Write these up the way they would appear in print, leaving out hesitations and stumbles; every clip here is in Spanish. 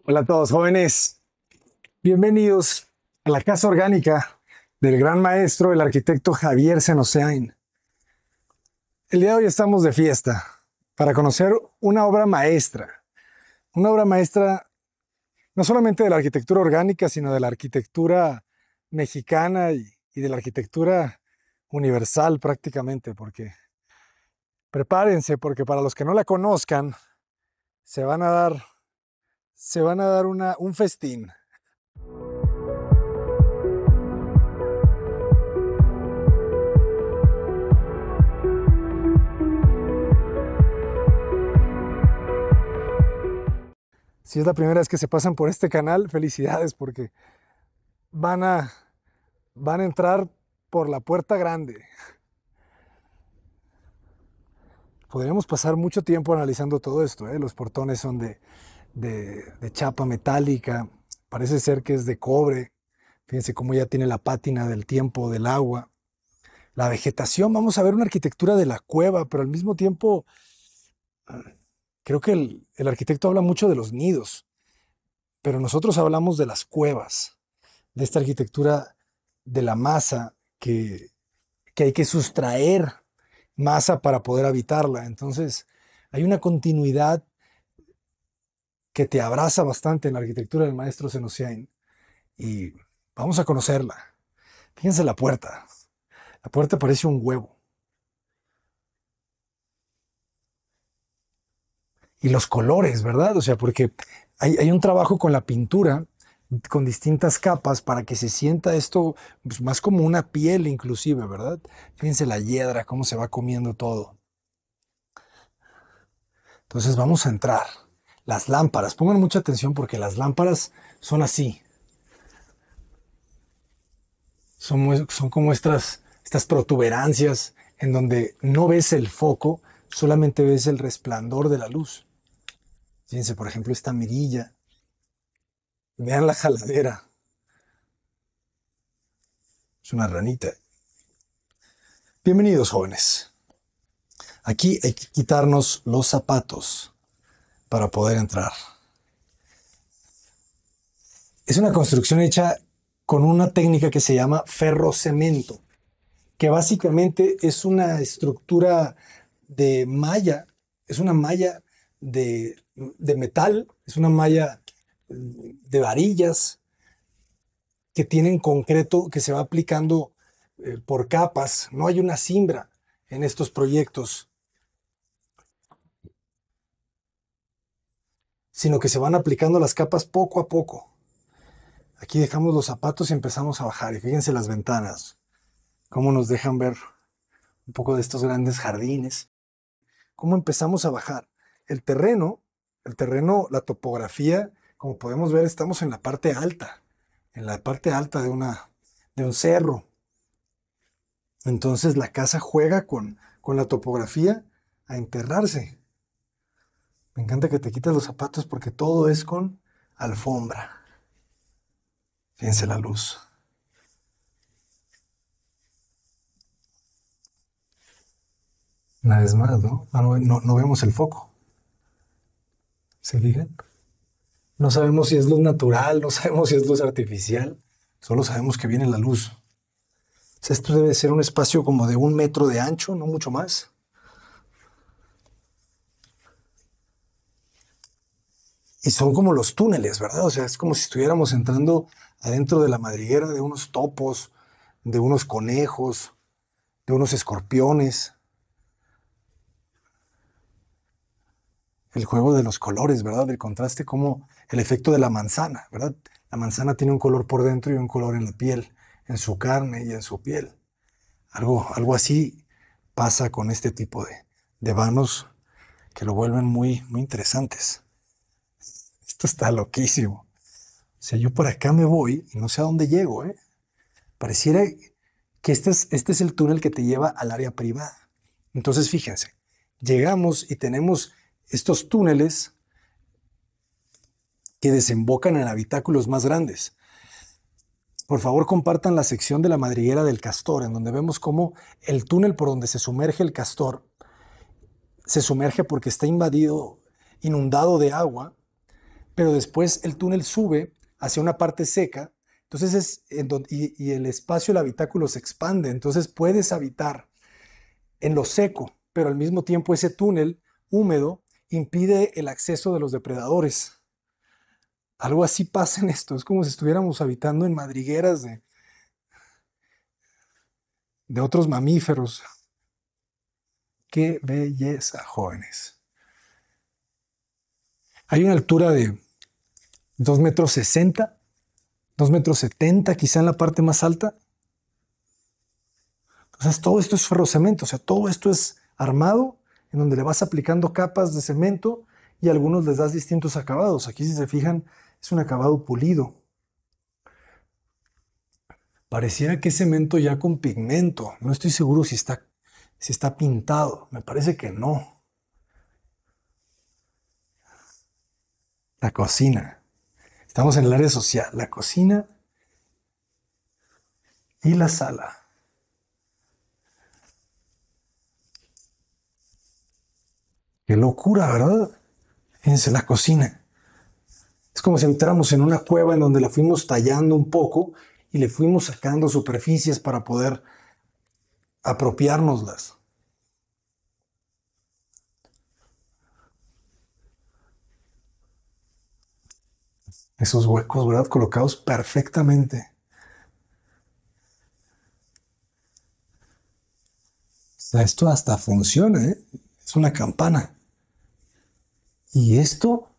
Hola a todos jóvenes, bienvenidos a la Casa Orgánica del gran maestro, el arquitecto Javier Senoceain. El día de hoy estamos de fiesta para conocer una obra maestra no solamente de la arquitectura orgánica, sino de la arquitectura mexicana y de la arquitectura universal prácticamente, porque prepárense, porque para los que no la conozcan, se van a dar, se van a dar un festín. Si es la primera vez que se pasan por este canal, felicidades porque van a, van a entrar por la puerta grande. Podríamos pasar mucho tiempo analizando todo esto, ¿eh? Los portones son de chapa metálica, parece ser que es de cobre. Fíjense cómo ya tiene la pátina del tiempo, del agua. La vegetación, vamos a ver una arquitectura de la cueva, pero al mismo tiempo creo que el arquitecto habla mucho de los nidos, pero nosotros hablamos de las cuevas, de esta arquitectura de la masa que hay que sustraer masa para poder habitarla. Entonces, hay una continuidad que te abraza bastante en la arquitectura del maestro Senoceain y vamos a conocerla. Fíjense la puerta. La puerta parece un huevo. Y los colores, ¿verdad? O sea, porque hay un trabajo con la pintura, con distintas capas para que se sienta esto pues, más como una piel inclusive, ¿verdad? Fíjense la hiedra, cómo se va comiendo todo. Entonces vamos a entrar. Las lámparas, pongan mucha atención porque las lámparas son así. Son como estas protuberancias en donde no ves el foco, solamente ves el resplandor de la luz. Fíjense, por ejemplo, esta mirilla. Vean la jaladera. Es una ranita. Bienvenidos, jóvenes. Aquí hay que quitarnos los zapatos para poder entrar. Es una construcción hecha con una técnica que se llama ferrocemento, que básicamente es una estructura de malla, es una malla de metal, es una malla de varillas que tienen concreto que se va aplicando por capas. No hay una cimbra en estos proyectos, sino que se van aplicando las capas poco a poco. Aquí dejamos los zapatos y empezamos a bajar. Y fíjense las ventanas, cómo nos dejan ver un poco de estos grandes jardines. Cómo empezamos a bajar. El terreno, la topografía, como podemos ver, estamos en la parte alta de un cerro. Entonces la casa juega con la topografía a enterrarse. Me encanta que te quites los zapatos porque todo es con alfombra. Fíjense la luz. Una vez más, ¿no? No vemos el foco. ¿Se fijan? No sabemos si es luz natural, no sabemos si es luz artificial. Solo sabemos que viene la luz. O sea, esto debe ser un espacio como de 1 metro de ancho, no mucho más. Y son como los túneles, ¿verdad? O sea, es como si estuviéramos entrando adentro de la madriguera de unos topos, de unos conejos, de unos escorpiones. El juego de los colores, ¿verdad? El contraste, como el efecto de la manzana, ¿verdad? La manzana tiene un color por dentro y un color en la piel, en su carne y en su piel. Algo así pasa con este tipo de vanos que lo vuelven muy, muy interesantes. Esto está loquísimo. O sea, yo por acá me voy y no sé a dónde llego, ¿eh? Pareciera que este es el túnel que te lleva al área privada. Entonces, fíjense, llegamos y tenemos estos túneles que desembocan en habitáculos más grandes. Por favor, compartan la sección de la madriguera del castor, en donde vemos cómo el túnel por donde se sumerge el castor se sumerge porque está inundado de agua, pero después el túnel sube hacia una parte seca, entonces y el espacio del habitáculo se expande, entonces puedes habitar en lo seco, pero al mismo tiempo ese túnel húmedo impide el acceso de los depredadores. Algo así pasa en esto, es como si estuviéramos habitando en madrigueras de otros mamíferos. Qué belleza, jóvenes. Hay una altura de 2,60 m, 2,70 m, quizá en la parte más alta. Entonces, todo esto es ferrocemento, o sea, todo esto es armado, en donde le vas aplicando capas de cemento y a algunos les das distintos acabados. Aquí, si se fijan, es un acabado pulido. Pareciera que es cemento ya con pigmento. No estoy seguro si está pintado. Me parece que no. La cocina. Estamos en el área social. La cocina y la sala. Qué locura, ¿verdad? Fíjense, la cocina. Es como si entráramos en una cueva en donde la fuimos tallando un poco y le fuimos sacando superficies para poder apropiárnoslas. Esos huecos, ¿verdad? Colocados perfectamente. O sea, esto hasta funciona, ¿eh? Es una campana. Y esto,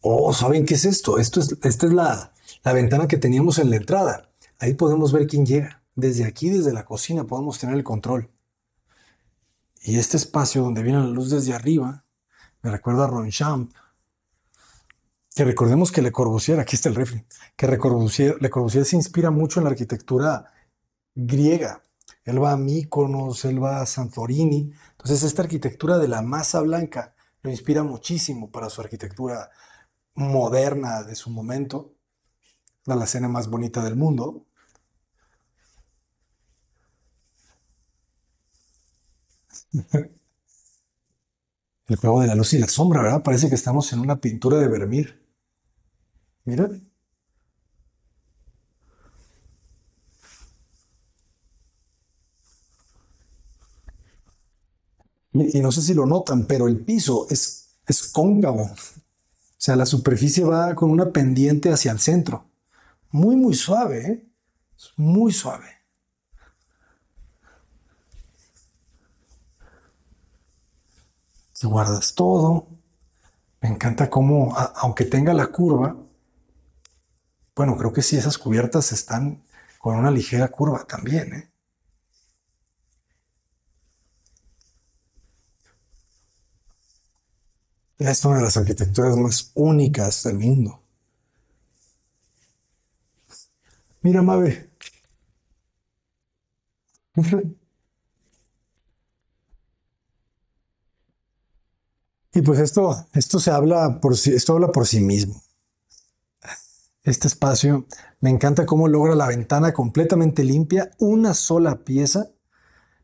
oh, ¿saben qué es esto? Esta es la ventana que teníamos en la entrada. Ahí podemos ver quién llega. Desde aquí, desde la cocina, podemos tener el control. Y este espacio donde viene la luz desde arriba, me recuerda a Ronchamp, que recordemos que Le Corbusier, aquí está el refri, que Le Corbusier se inspira mucho en la arquitectura griega. Él va a Míconos, él va a Santorini. Entonces, esta arquitectura de la masa blanca lo inspira muchísimo para su arquitectura moderna de su momento, la alacena más bonita del mundo. El juego de la luz y la sombra, ¿verdad? Parece que estamos en una pintura de Vermeer. Mira. Y no sé si lo notan, pero el piso es cóncavo. O sea, la superficie va con una pendiente hacia el centro. Muy, muy suave, ¿eh? Es muy suave. Si guardas todo, me encanta cómo, aunque tenga la curva, bueno, creo que sí, esas cubiertas están con una ligera curva también, ¿eh? Es una de las arquitecturas más únicas del mundo. Mira, Mabe. Y pues esto esto habla por sí mismo. Este espacio, me encanta cómo logra la ventana completamente limpia, una sola pieza,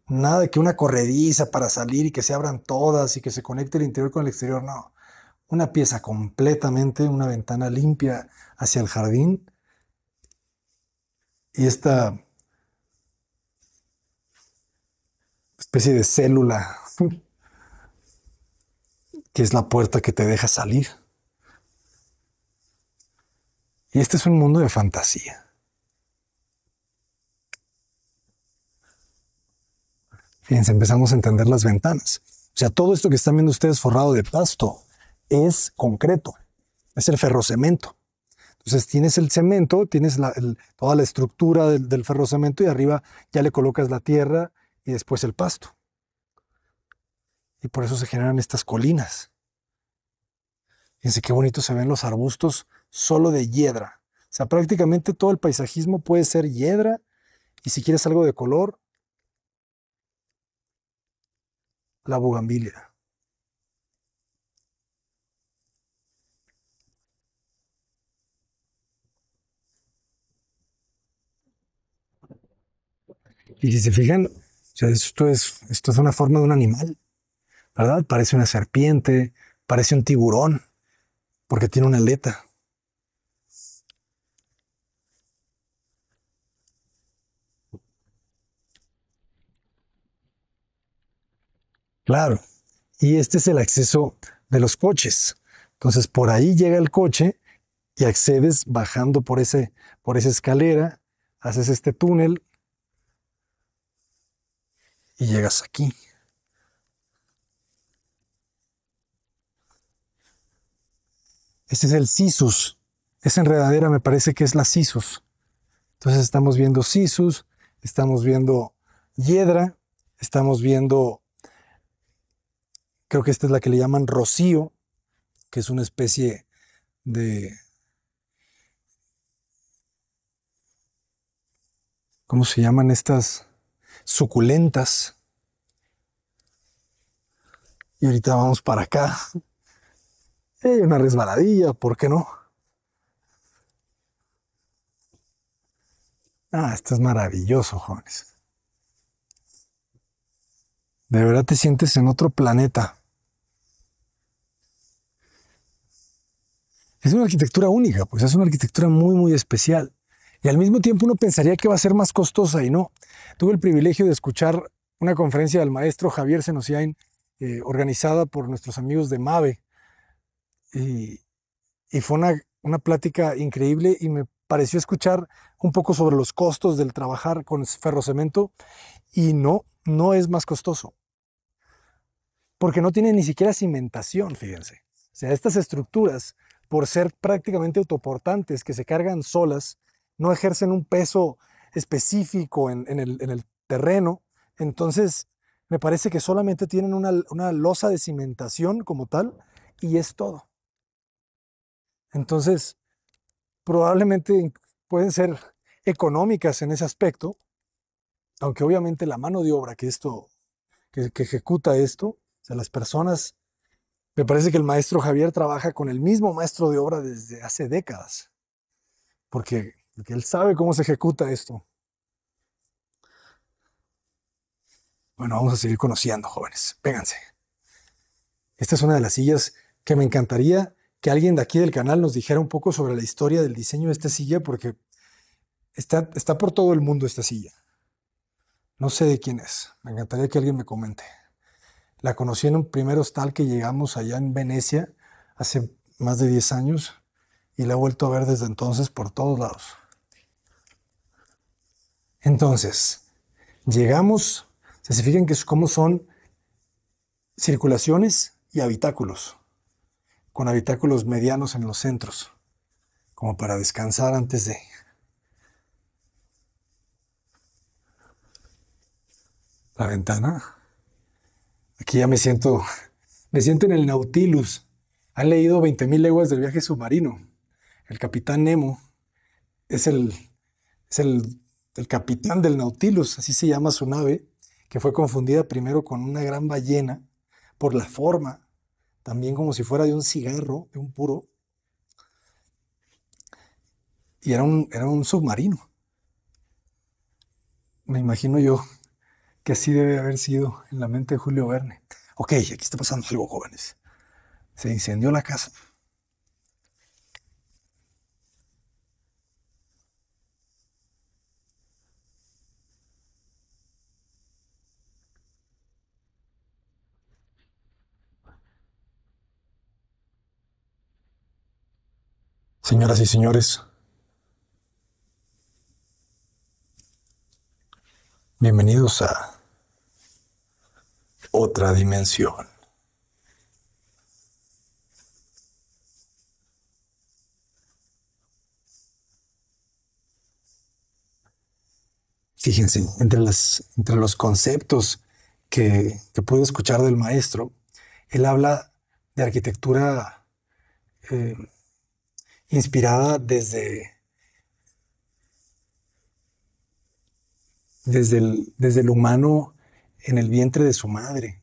nada de que una corrediza para salir y que se abran todas y que se conecte el interior con el exterior, no. Una pieza completamente, una ventana limpia hacia el jardín y esta especie de célula que es la puerta que te deja salir. Y este es un mundo de fantasía. Fíjense, empezamos a entender las ventanas. O sea, todo esto que están viendo ustedes forrado de pasto es concreto, es el ferrocemento. Entonces tienes el cemento, tienes toda la estructura del ferrocemento y arriba ya le colocas la tierra y después el pasto. Y por eso se generan estas colinas. Fíjense qué bonito se ven los arbustos solo de hiedra. O sea, prácticamente todo el paisajismo puede ser hiedra y si quieres algo de color, la bugambilia. Y si se fijan, o sea, esto es una forma de un animal, ¿verdad? Parece una serpiente, Parece un tiburón porque tiene una aleta. Claro. Y este es el acceso de los coches. Entonces, por ahí llega el coche y accedes bajando por esa escalera, haces este túnel y llegas aquí. Este es el Sisus. Esa enredadera me parece que es la Sisus. Entonces estamos viendo Sisus, estamos viendo Hiedra, estamos viendo, creo que esta es la que le llaman Rocío, que es una especie de, ¿cómo se llaman estas? Suculentas. Y ahorita vamos para acá. Hay una resbaladilla, ¿por qué no? Ah, esto es maravilloso, jóvenes. De verdad te sientes en otro planeta. Es una arquitectura única, pues es una arquitectura muy, muy especial. Y al mismo tiempo uno pensaría que va a ser más costosa y no. Tuve el privilegio de escuchar una conferencia del maestro Javier Senosiain, organizada por nuestros amigos de MAVE. Y, y fue una plática increíble y me pareció escuchar un poco sobre los costos del trabajar con ferrocemento y no, no es más costoso, porque no tiene ni siquiera cimentación, fíjense. O sea, estas estructuras, por ser prácticamente autoportantes, que se cargan solas, no ejercen un peso específico en el terreno. Entonces, me parece que solamente tienen una losa de cimentación como tal y es todo. Entonces, probablemente pueden ser económicas en ese aspecto, aunque obviamente la mano de obra que ejecuta esto, o sea, las personas. Me parece que el maestro Javier trabaja con el mismo maestro de obra desde hace décadas, porque él sabe cómo se ejecuta esto. Bueno, vamos a seguir conociendo, jóvenes. Vénganse. Esta es una de las sillas que me encantaría que alguien de aquí del canal nos dijera un poco sobre la historia del diseño de esta silla, porque está por todo el mundo esta silla. No sé de quién es. Me encantaría que alguien me comente. La conocí en un primer hostal que llegamos allá en Venecia hace más de 10 años y la he vuelto a ver desde entonces por todos lados. Entonces, llegamos, se fijan que es como son circulaciones y habitáculos, con habitáculos medianos en los centros, como para descansar antes de la ventana. Aquí ya me siento en el Nautilus. Han leído 20.000 leguas del viaje submarino. El capitán Nemo es el capitán del Nautilus, así se llama su nave, que fue confundida primero con una gran ballena por la forma, también como si fuera de un cigarro, de un puro, y era un submarino. Me imagino yo que así debe haber sido en la mente de Julio Verne. Ok, aquí está pasando algo, jóvenes. Se incendió la casa. Señoras y señores, bienvenidos a otra dimensión. Fíjense, entre los conceptos que pude escuchar del maestro, él habla de arquitectura eh, inspirada desde el humano en el vientre de su madre,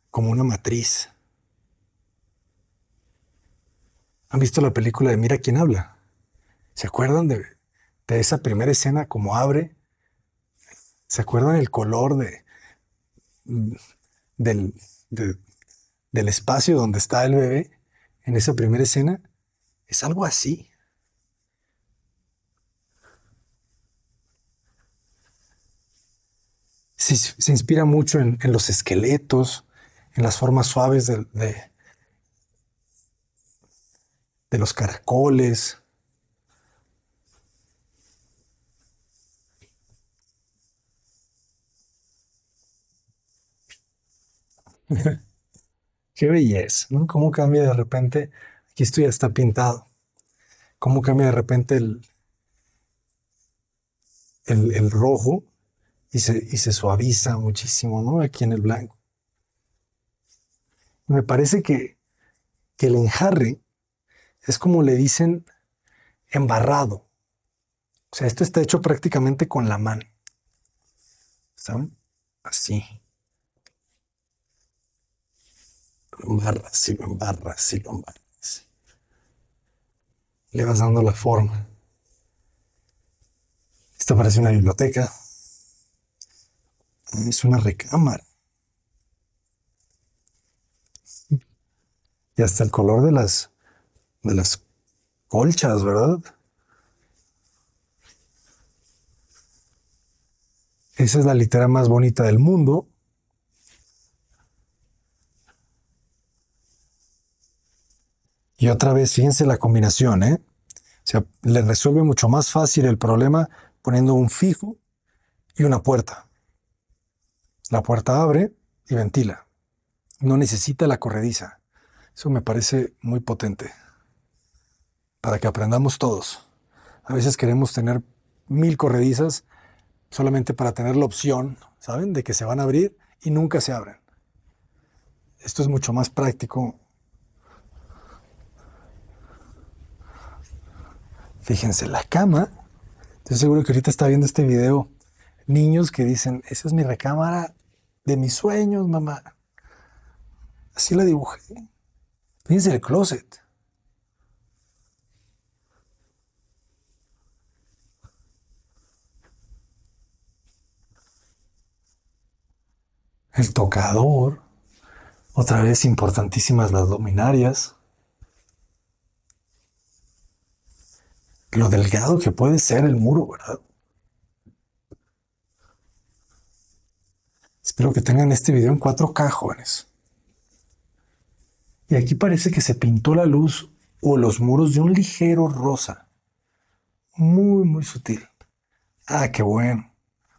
como una matriz. ¿Han visto la película de Mira quién habla? ¿Se acuerdan de esa primera escena como abre? ¿Se acuerdan el color del, de- del espacio donde está el bebé en esa primera escena, es algo así. Se inspira mucho en los esqueletos, en las formas suaves de los caracoles. Qué belleza, ¿no? Cómo cambia de repente, aquí esto ya está pintado, cómo cambia de repente el rojo y se suaviza muchísimo, ¿no? Aquí en el blanco. Me parece que el enjarre es como le dicen embarrado. O sea, esto está hecho prácticamente con la mano, ¿saben? Así, lo embarras, y lo embarras, y lo embarras. Le vas dando la forma. Esto parece una biblioteca, es una recámara. Y hasta el color de las colchas, ¿verdad? Esa es la litera más bonita del mundo. Y otra vez, fíjense la combinación, ¿eh? O sea, le resuelve mucho más fácil el problema poniendo un fijo y una puerta. La puerta abre y ventila. No necesita la corrediza. Eso me parece muy potente para que aprendamos todos. A veces queremos tener 1000 corredizas solamente para tener la opción, ¿saben? De que se van a abrir y nunca se abren. Esto es mucho más práctico. Fíjense, la cama. Estoy seguro que ahorita está viendo este video niños que dicen, esa es mi recámara de mis sueños, mamá. Así la dibujé. Fíjense el closet, el tocador, otra vez importantísimas las luminarias, lo delgado que puede ser el muro, ¿verdad? Espero que tengan este video en 4K, jóvenes. Y aquí parece que se pintó la luz o los muros de un ligero rosa, muy, muy sutil. Ah, qué bueno.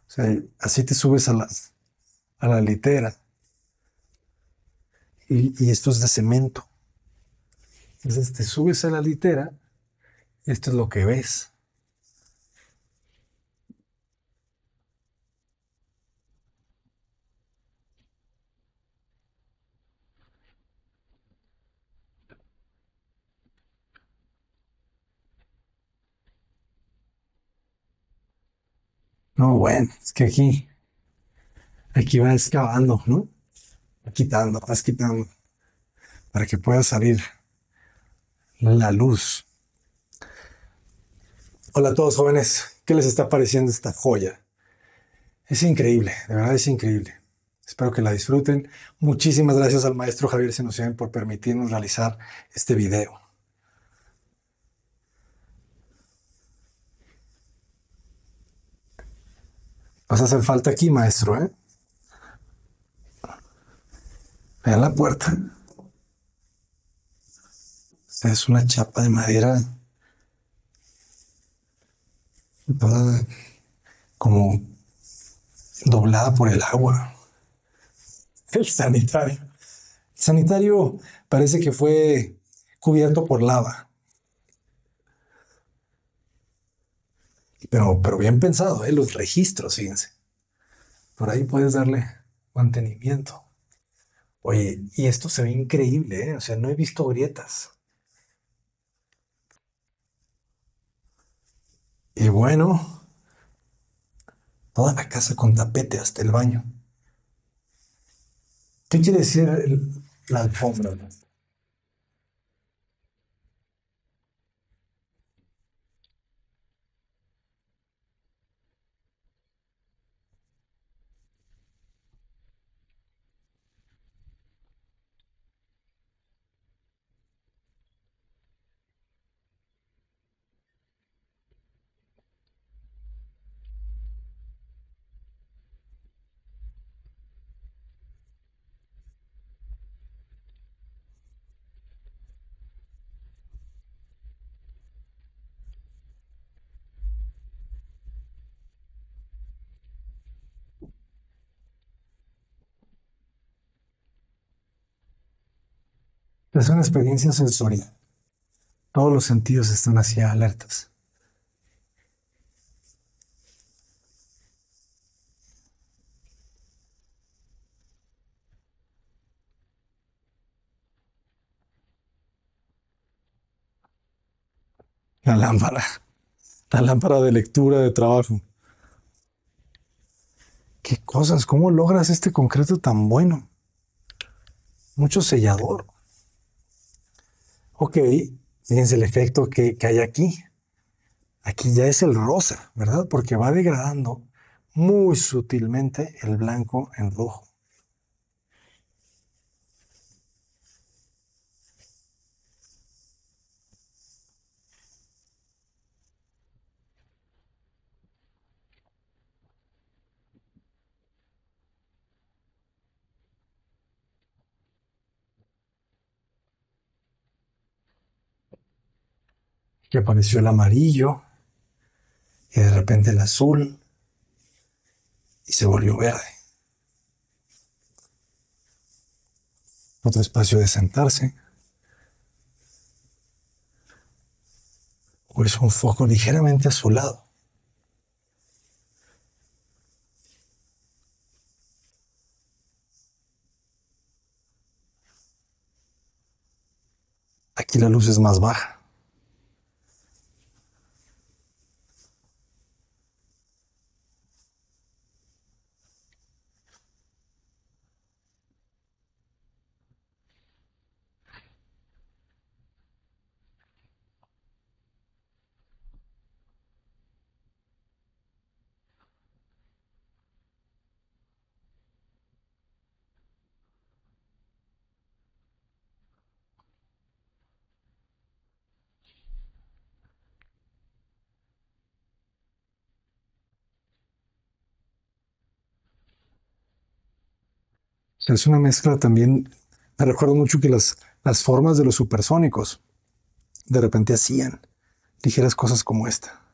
O sea, así te subes a la litera y esto es de cemento. Entonces te subes a la litera y esto es lo que ves. No, bueno, es que aquí vas excavando, ¿no? Vas quitando, para que pueda salir la luz. Hola a todos jóvenes, ¿qué les está pareciendo esta joya? Es increíble, de verdad es increíble. Espero que la disfruten. Muchísimas gracias al maestro Javier Senocien por permitirnos realizar este video. Vas a hacer falta aquí, maestro, ¿eh? Vean la puerta. Es una chapa de madera toda como doblada por el agua. El sanitario. El sanitario parece que fue cubierto por lava, pero bien pensado, ¿eh? Los registros, fíjense. Por ahí puedes darle mantenimiento. Oye, y esto se ve increíble, ¿eh? O sea, no he visto grietas. Y bueno, toda la casa con tapete hasta el baño. ¿Qué quiere decir la alfombra, no? Es una experiencia sensorial. Todos los sentidos están así alertas. La lámpara, la lámpara de lectura, de trabajo. ¿Qué cosas? ¿Cómo logras este concreto tan bueno? Mucho sellador. Ok, fíjense el efecto que hay aquí. Aquí ya es el rosa, ¿verdad? Porque va degradando muy sutilmente el blanco en rojo. Que apareció el amarillo y de repente el azul y se volvió verde. Otro espacio de sentarse. O es un foco ligeramente azulado. Aquí la luz es más baja. O sea, es una mezcla también. Me recuerdo mucho que las formas de los supersónicos de repente hacían ligeras cosas como esta.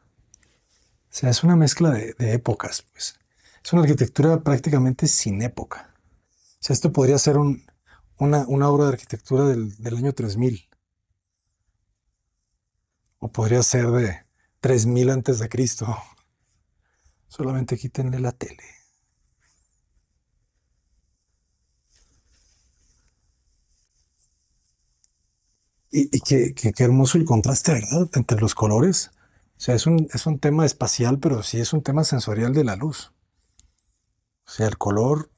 O sea, es una mezcla de épocas, pues. Es una arquitectura prácticamente sin época. O sea, esto podría ser una obra de arquitectura del año 3000 o podría ser de 3000 antes de Cristo. Solamente quítenle la tele. Y qué hermoso el contraste, ¿verdad? Entre los colores. O sea, es un tema espacial, pero sí es un tema sensorial de la luz. O sea, el color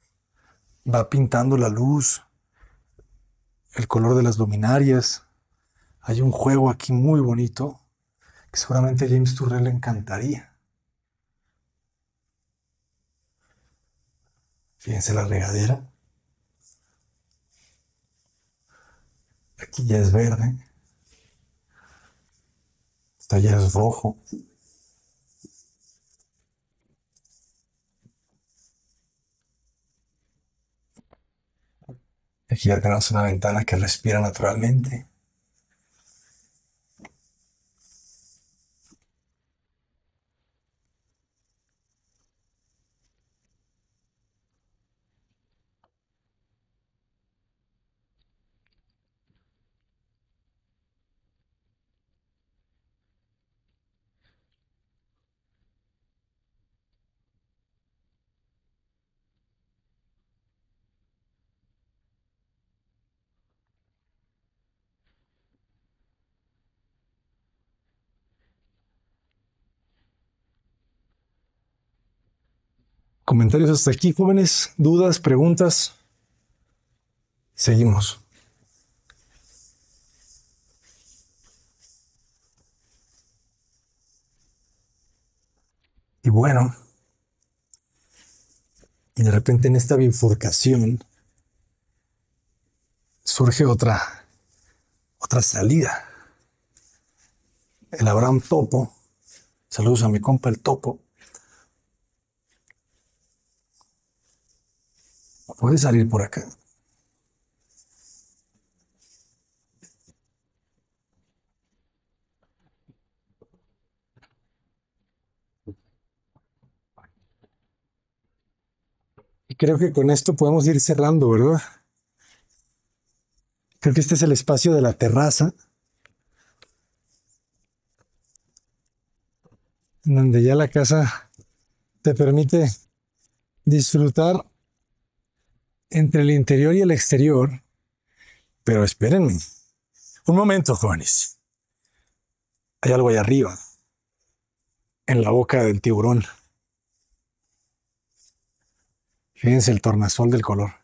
va pintando la luz, el color de las luminarias. Hay un juego aquí muy bonito que seguramente a James Turrell le encantaría. Fíjense la regadera. Aquí ya es verde, esta ya es rojo. Aquí ya tenemos una ventana que respira naturalmente. Comentarios hasta aquí, jóvenes, dudas, preguntas. Seguimos. Y bueno, y de repente en esta bifurcación surge otra salida. El Abraham Topo, saludos a mi compa el Topo, puede salir por acá. Y creo que con esto podemos ir cerrando, ¿verdad? Creo que este es el espacio de la terraza, en donde ya la casa te permite disfrutar entre el interior y el exterior. Pero espérenme, un momento, jóvenes. Hay algo ahí arriba, en la boca del tiburón. Fíjense el tornasol del color.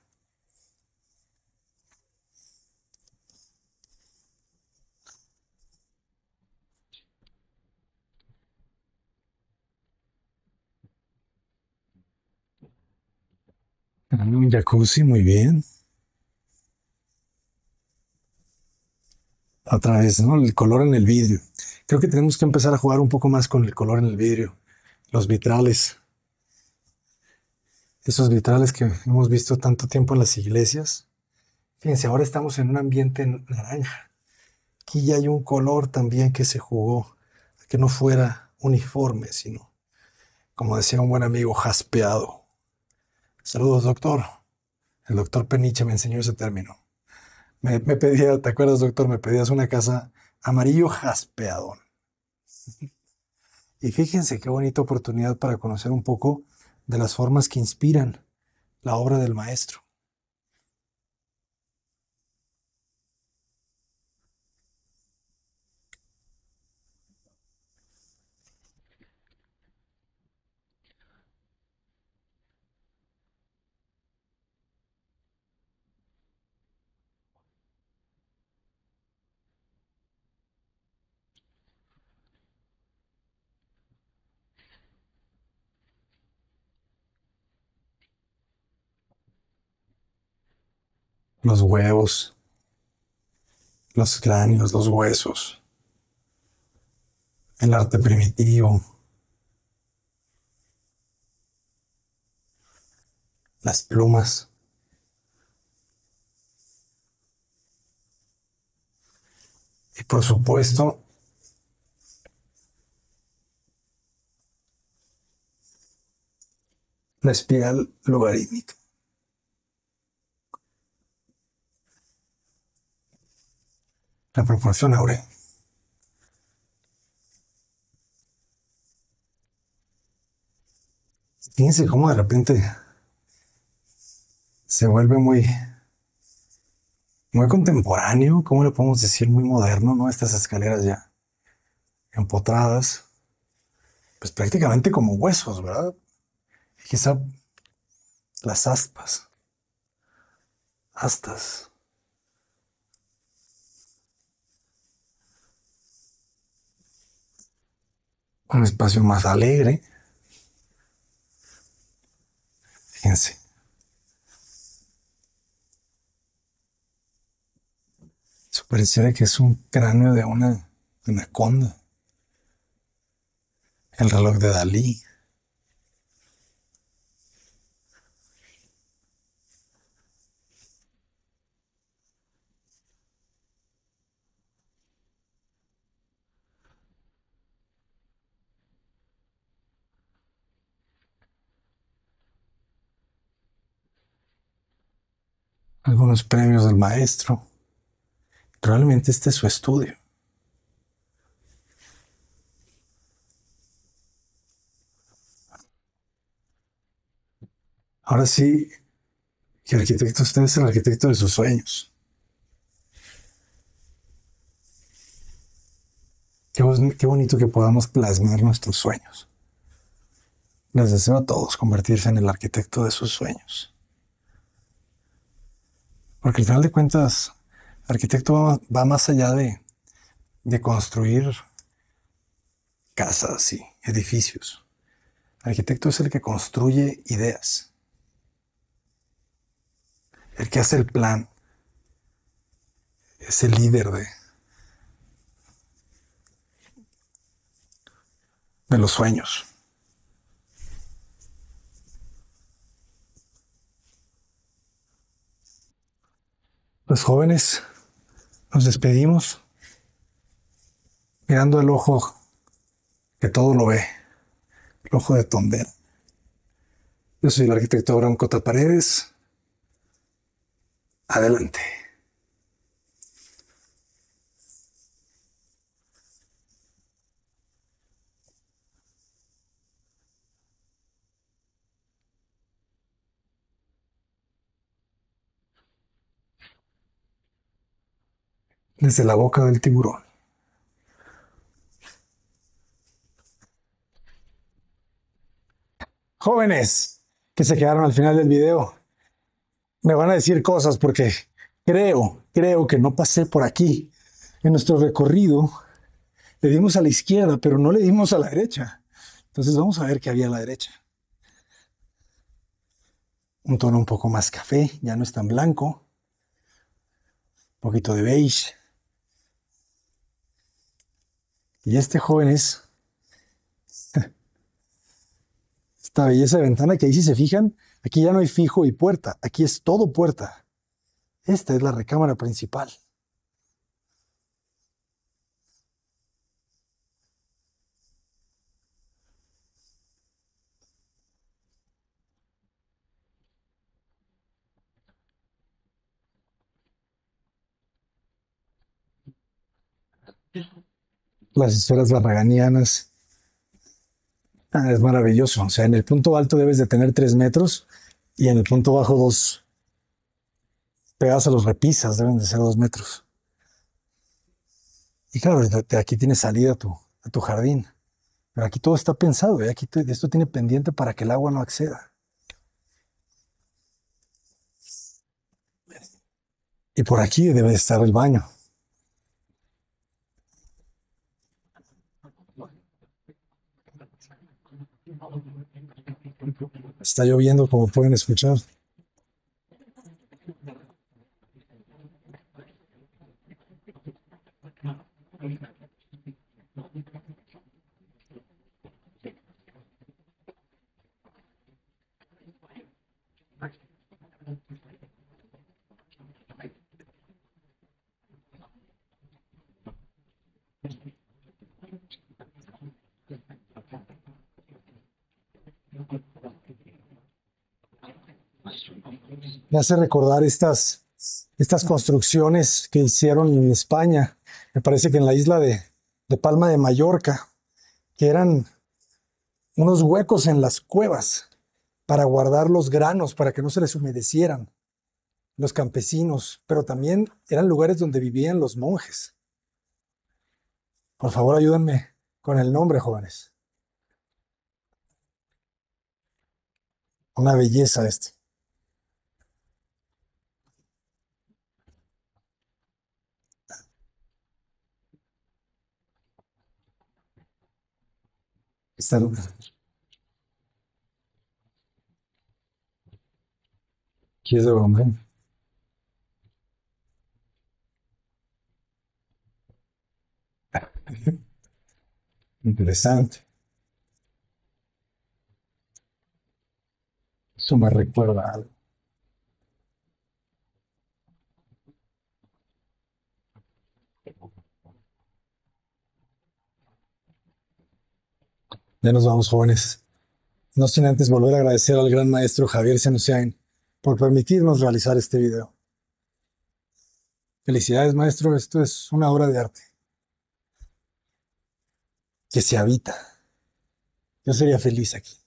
Un jacuzzi, muy bien. Otra vez, ¿no? El color en el vidrio. Creo que tenemos que empezar a jugar un poco más con el color en el vidrio. Los vitrales. Esos vitrales que hemos visto tanto tiempo en las iglesias. Fíjense, ahora estamos en un ambiente naranja. Aquí ya hay un color también que se jugó, que no fuera uniforme, sino, como decía un buen amigo, jaspeado. Saludos, doctor. El doctor Peniche me enseñó ese término. Me pedía, ¿te acuerdas, doctor? Me pedías una casa amarillo jaspeado. Y fíjense qué bonita oportunidad para conocer un poco de las formas que inspiran la obra del maestro. Los huevos, los cráneos, los huesos, el arte primitivo, las plumas y por supuesto la espiral logarítmica, la proporción áurea. Fíjense cómo de repente se vuelve muy contemporáneo, ¿cómo le podemos decir? Muy moderno, ¿no? Estas escaleras ya empotradas, pues prácticamente como huesos, ¿verdad? Y quizá las astas, un espacio más alegre. Fíjense, eso pareciera que es un cráneo de una anaconda. El reloj de Dalí, algunos premios del maestro. Realmente este es su estudio. Ahora sí, que arquitecto, usted es el arquitecto de sus sueños. Qué bonito que podamos plasmar nuestros sueños. Les deseo a todos convertirse en el arquitecto de sus sueños. Porque al final de cuentas, el arquitecto va más allá de construir casas y edificios. El arquitecto es el que construye ideas, el que hace el plan, es el líder de los sueños. Los jóvenes nos despedimos mirando el ojo que todo lo ve, el ojo de tondera. Yo soy el arquitecto Abraham Cota Paredes. Adelante. desde la boca del tiburón. Jóvenes que se quedaron al final del video, me van a decir cosas porque creo que no pasé por aquí. En nuestro recorrido le dimos a la izquierda, pero no le dimos a la derecha. Entonces vamos a ver qué había a la derecha. Un tono un poco más café, ya no es tan blanco, un poquito de beige. Y este joven es esta belleza de ventana que ahí si se fijan, aquí ya no hay fijo y puerta, aquí es todo puerta. Esta es la recámara principal. Las esferas barraganianas. Es maravilloso. O sea, en el punto alto debes de tener 3 metros y en el punto bajo dos. Pegadas a los repisas deben de ser 2 metros. Y claro, de aquí tienes salida a tu jardín. Pero aquí todo está pensado. ¿Eh? Aquí esto tiene pendiente para que el agua no acceda. Y por aquí debe de estar el baño. Está lloviendo, como pueden escuchar. Me hace recordar estas construcciones que hicieron en España. Me parece que en la isla de Palma de Mallorca, que eran unos huecos en las cuevas para guardar los granos, para que no se les humedecieran los campesinos, pero también eran lugares donde vivían los monjes. Por favor, ayúdenme con el nombre, jóvenes. Una belleza esto. Está aquí es de broma. Interesante. Eso me recuerda a algo. Ya nos vamos, jóvenes. No sin antes volver a agradecer al gran maestro Javier Senusiain por permitirnos realizar este video. Felicidades, maestro. Esto es una obra de arte que se habita. Yo sería feliz aquí.